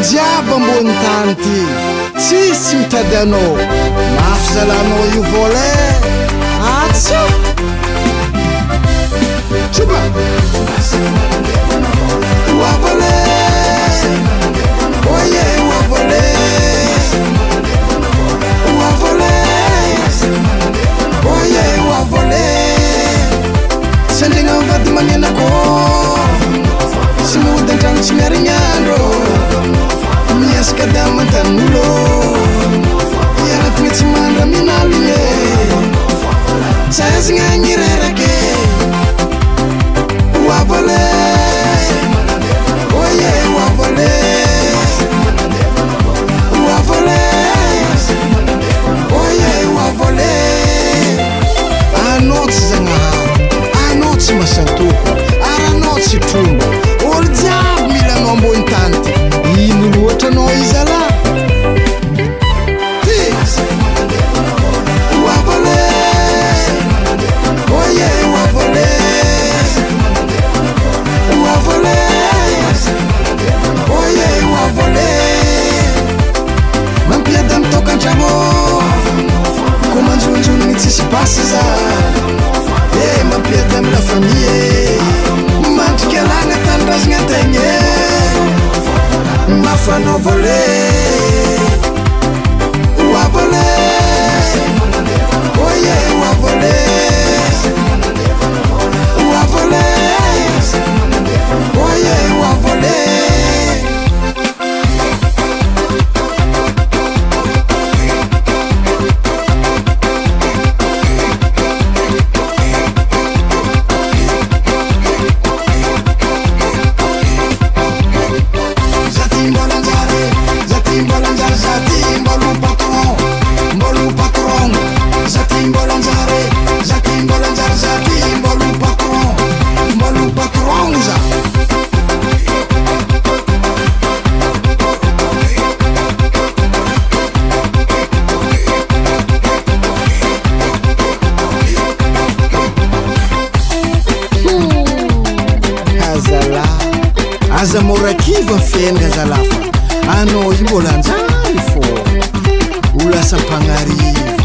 jiaby ambony tany ty tsisy mitady anao mafy zalanao io volé atsa tsoba oa volé oye oa volé oa volé oye oa volé sendegna mivady magnenako sy mody antragno tsy miarignandro miasaka dia amantan'olo iaratigna tsy mandra minaligny saizigna agnirerake oa volé oye oa volé oa volé oye oa volé anao tsy zagnahary anao tsy masantoko ary anao tsy tromba olo jiaby mila anao ambony tany ty ino loatra anao izy ala ty oa volé oye oa volé oa volé oye oa volé mampiady amitokantragno ko manjonjonigny tsisy basy za mampiady amy la famille mandriky alagna tanindrazagna tegna mafanao volé oa volé oye oa volé oa volé oye oa volé aza morakiva fiainga zalafa anao io mbola anjary fô ho lasa mpagnariva